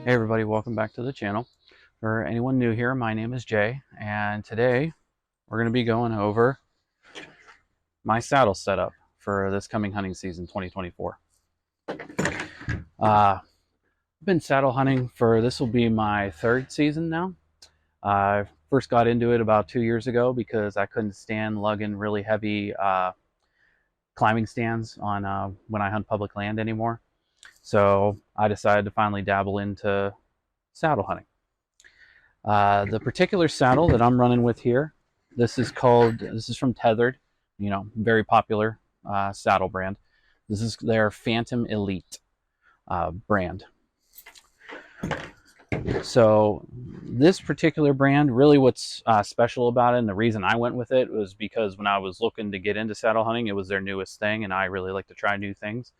Hey everybody, welcome back to the channel. For anyone new here, my name is Jay, and today we're going to be going over my saddle setup for this coming hunting season 2024. I've been saddle hunting for, this will be my third season now. I first got into it about 2 years ago because I couldn't stand lugging really heavy climbing stands on when I hunt public land anymore. So I decided to finally dabble into saddle hunting. The particular saddle that I'm running with here, this is from Tethered, very popular saddle brand. This is their Phantom Elite brand. So this particular brand, really what's special about it, and the reason I went with it was because when I was looking to get into saddle hunting, it was their newest thing, and I really like to try new things.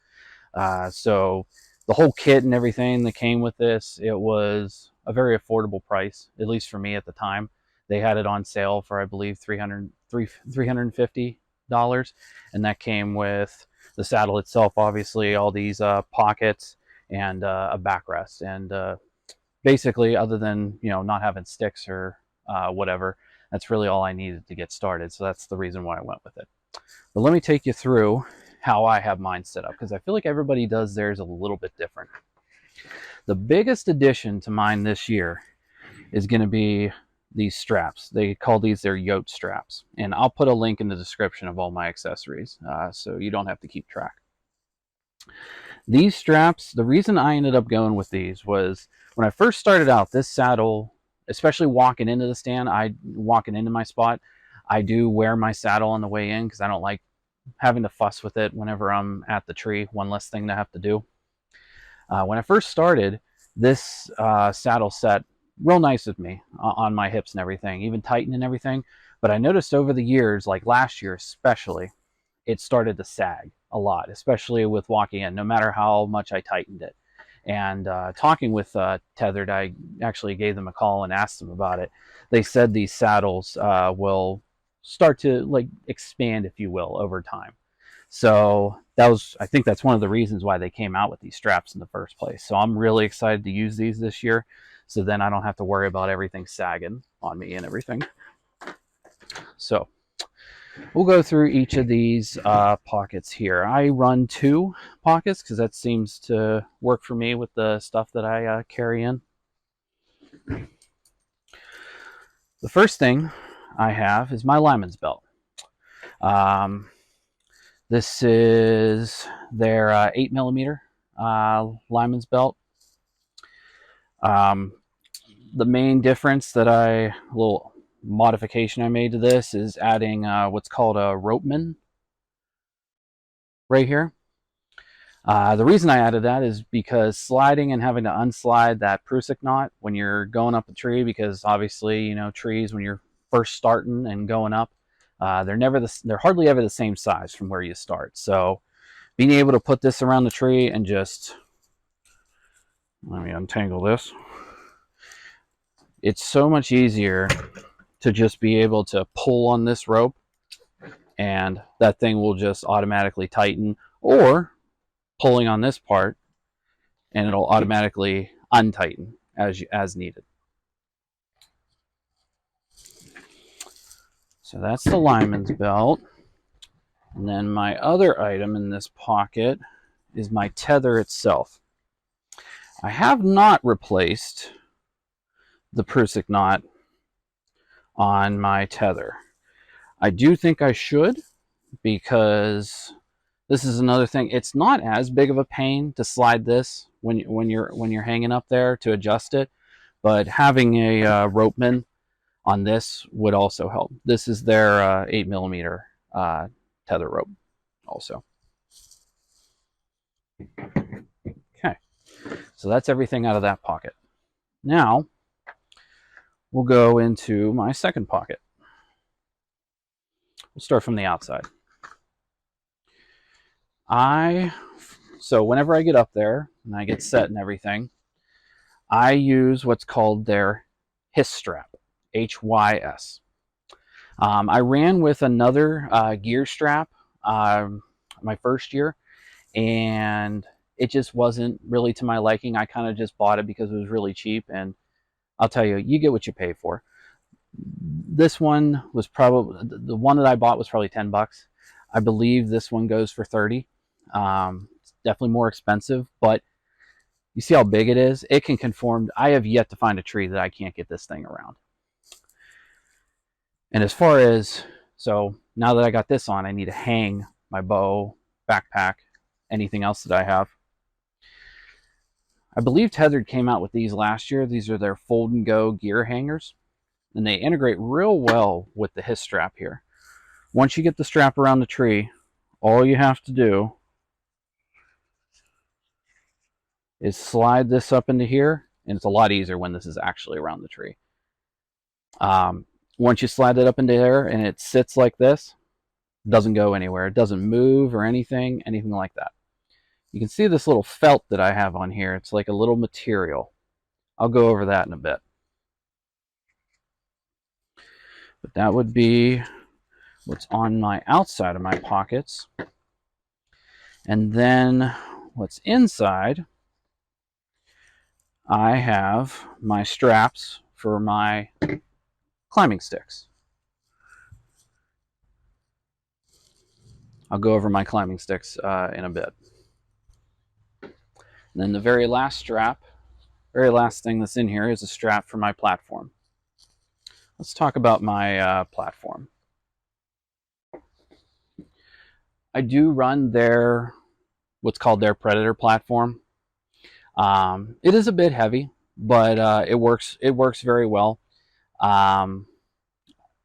So the whole kit and everything that came with this, it was a very affordable price, at least for me at the time. They had it on sale for, I believe, $350, and that came with the saddle itself, obviously, all these pockets and a backrest. And basically, other than not having sticks or whatever, that's really all I needed to get started. So that's the reason why I went with it. But let me take you through how I have mine set up, because I feel like everybody does theirs a little bit different. The biggest addition to mine this year is going to be these straps. They call these their yoke straps, and I'll put a link in the description of all my accessories so you don't have to keep track. These straps, the reason I ended up going with these was when I first started out, this saddle, especially walking into the stand, walking into my spot, I do wear my saddle on the way in because I don't like having to fuss with it whenever I'm at the tree. One less thing to have to do. When I first started, this saddle set real nice with me on my hips and everything, even tighten and everything. But I noticed over the years, like last year especially, it started to sag a lot, especially with walking in, no matter how much I tightened it. And talking with Tethered, I actually gave them a call and asked them about it. They said these saddles will start to like expand, if you will, over time. So I think that's one of the reasons why they came out with these straps in the first place. So I'm really excited to use these this year, so then I don't have to worry about everything sagging on me and everything. So we'll go through each of these pockets here. I run 2 pockets because that seems to work for me with the stuff that I carry in. The first thing I have is my lineman's belt. This is their 8mm lineman's belt. The main difference little modification I made to this is adding what's called a ropeman right here. The reason I added that is because sliding and having to unslide that prusik knot when you're going up a tree, because obviously, trees when you're first starting and going up, they're hardly ever the same size from where you start. So being able to put this around the tree and just, let me untangle this. It's so much easier to just be able to pull on this rope and that thing will just automatically tighten, or pulling on this part and it'll automatically untighten as needed. So that's the lineman's belt. And then my other item in this pocket is my tether itself. I have not replaced the prusik knot on my tether. I do think I should, because this is another thing. It's not as big of a pain to slide this when you're hanging up there to adjust it, but having a ropeman on this would also help. This is their 8mm tether rope also. Okay, so that's everything out of that pocket. Now we'll go into my second pocket. We'll start from the outside. So whenever I get up there and I get set and everything, I use what's called their HYS strap, HYS. I ran with another gear strap my first year, and it just wasn't really to my liking. I kind of just bought it because it was really cheap, and I'll tell you, you get what you pay for. This one was probably, the one that I bought was probably 10 bucks. I believe this one goes for 30. It's definitely more expensive, but you see how big it is? It can conform. I have yet to find a tree that I can't get this thing around. And as far as, so now that I got this on, I need to hang my bow, backpack, anything else that I have. I believe Tethered came out with these last year. These are their fold and go gear hangers, and they integrate real well with the HISS strap here. Once you get the strap around the tree, all you have to do is slide this up into here, and it's a lot easier when this is actually around the tree. Once you slide it up into there and it sits like this, it doesn't go anywhere. It doesn't move or anything like that. You can see this little felt that I have on here. It's like a little material. I'll go over that in a bit. But that would be what's on my outside of my pockets. And then what's inside, I have my straps for my climbing sticks. I'll go over my climbing sticks in a bit. And then the very last strap, very last thing that's in here is a strap for my platform. Let's talk about my platform. I do run their, what's called their Predator platform. It is a bit heavy, but it works very well. I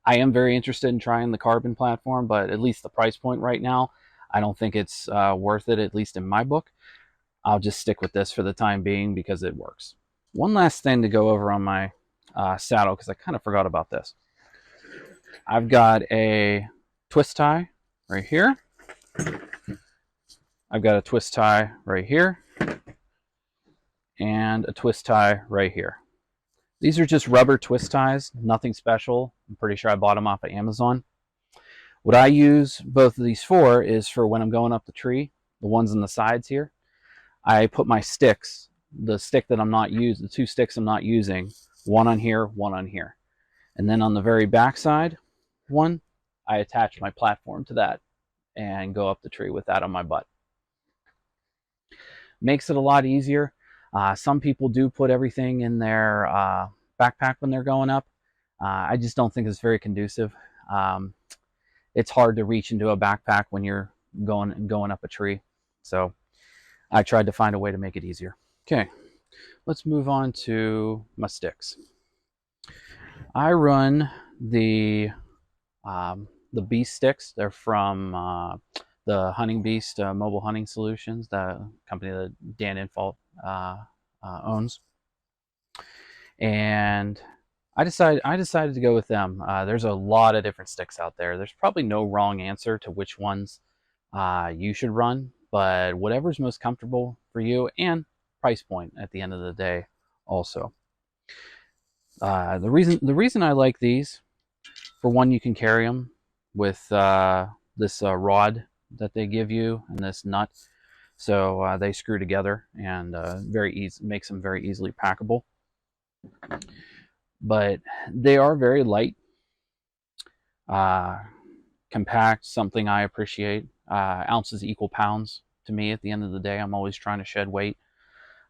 am very interested in trying the carbon platform, but at least the price point right now, I don't think it's worth it, at least in my book. I'll just stick with this for the time being because it works. One last thing to go over on my saddle, because I kind of forgot about this. I've got a twist tie right here. I've got a twist tie right here. And a twist tie right here. These are just rubber twist ties, nothing special. I'm pretty sure I bought them off of Amazon. What I use both of these for is for when I'm going up the tree, the ones on the sides here. I put my sticks, the stick that I'm not using, the two sticks I'm not using, one on here, one on here. And then on the very back side one, I attach my platform to that and go up the tree with that on my butt. Makes it a lot easier. Some people do put everything in their backpack when they're going up. I just don't think it's very conducive. It's hard to reach into a backpack when you're going up a tree. So I tried to find a way to make it easier. Okay, let's move on to my sticks. I run the Beast sticks. They're from the Hunting Beast Mobile Hunting Solutions, the company that Dan Infalt owns. And I decided to go with them. There's a lot of different sticks out there. There's probably no wrong answer to which ones you should run, but whatever's most comfortable for you and price point at the end of the day also. The reason I like these, for one, you can carry them with this rod that they give you and this nut, so they screw together and makes them very easily packable. But they are very light, compact, something I appreciate. Ounces equal pounds to me at the end of the day. I'm always trying to shed weight.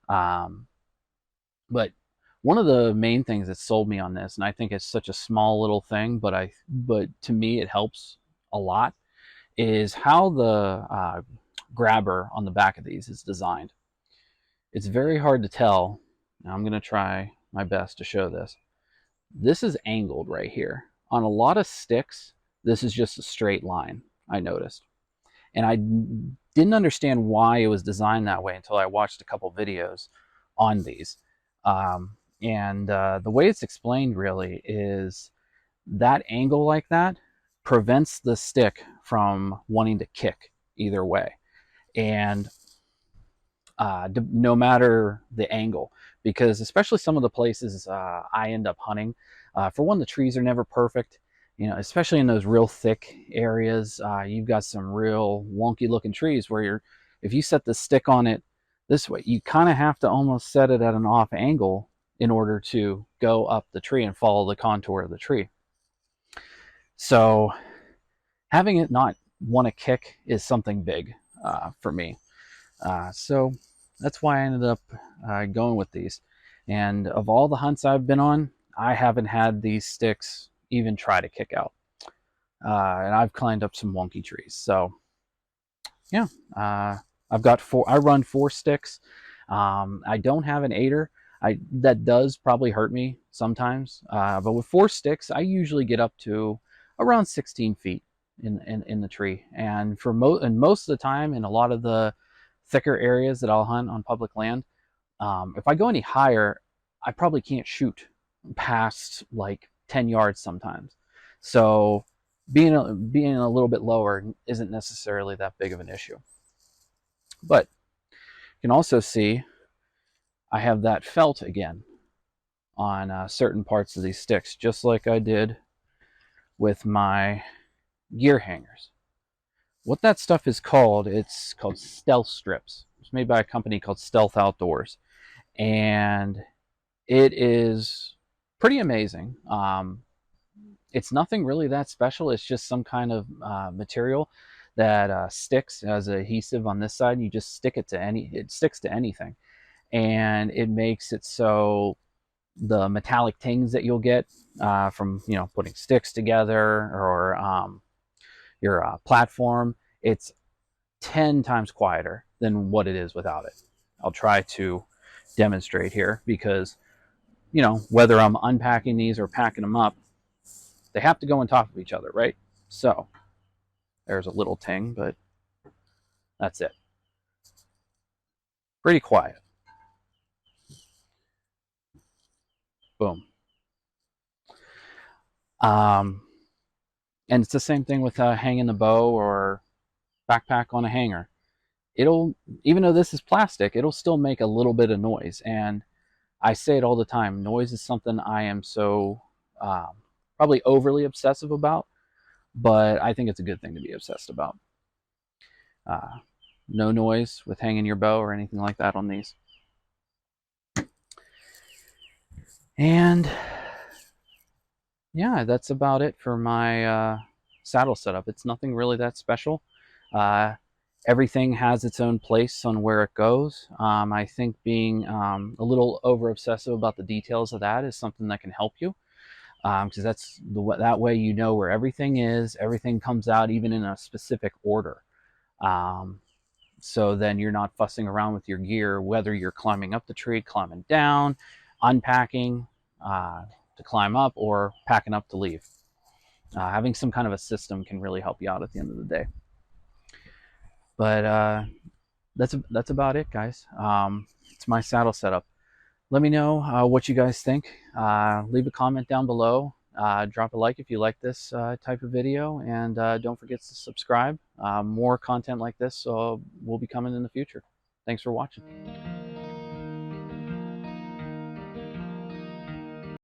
But one of the main things that sold me on this, and I think it's such a small little thing, but to me it helps a lot, is how the grabber on the back of these is designed. It's very hard to tell. Now I'm going to try my best to show this. This is angled right here. On a lot of sticks, this is just a straight line, I noticed. And I didn't understand why it was designed that way until I watched a couple videos on these. The way it's explained really is that angle like that prevents the stick from wanting to kick either way. And no matter the angle, because especially some of the places I end up hunting, for one, the trees are never perfect. You know, especially in those real thick areas, you've got some real wonky looking trees where if you set the stick on it this way. You kind of have to almost set it at an off angle in order to go up the tree and follow the contour of the tree. So having it not want to kick is something big for me. So that's why I ended up going with these. And of all the hunts I've been on, I haven't had these sticks even try to kick out. And I've climbed up some wonky trees. So yeah, I've got I run 4 sticks. I don't have an 8er. That does probably hurt me sometimes. But with 4 sticks, I usually get up to around 16 feet in the tree. And for most of the time, in a lot of the thicker areas that I'll hunt on public land, if I go any higher, I probably can't shoot past like 10 yards sometimes. So being a little bit lower isn't necessarily that big of an issue. But you can also see I have that felt again on certain parts of these sticks, just like I did with my gear hangers. What that stuff is called, it's called Stealth Strips. It's made by a company called Stealth Outdoors, and it is pretty amazing. It's nothing really that special. It's just some kind of material that sticks as an adhesive on this side, and you just stick it to it sticks to anything, and it makes it so the metallic tings that you'll get from putting sticks together or your platform, it's 10 times quieter than what it is without it. I'll try to demonstrate here because whether I'm unpacking these or packing them up, they have to go on top of each other, right? So there's a little ting, but that's it. Pretty quiet. Boom. And it's the same thing with hanging the bow or backpack on a hanger. Even though this is plastic, it'll still make a little bit of noise. And I say it all the time, noise is something I am so probably overly obsessive about, but I think it's a good thing to be obsessed about. No noise with hanging your bow or anything like that on these. And yeah, that's about it for my saddle setup. It's nothing really that special. Everything has its own place on where it goes. I think being a little over obsessive about the details of that is something that can help you, because that way you know where everything is. Everything comes out even in a specific order. So then you're not fussing around with your gear, whether you're climbing up the tree, climbing down, unpacking to climb up, or packing up to leave. Having some kind of a system can really help you out at the end of the day. But that's about it, guys. It's my saddle setup. Let me know what you guys think. Leave a comment down below. Drop a like if you like this type of video, and don't forget to subscribe. More content like this will be coming in the future. Thanks for watching.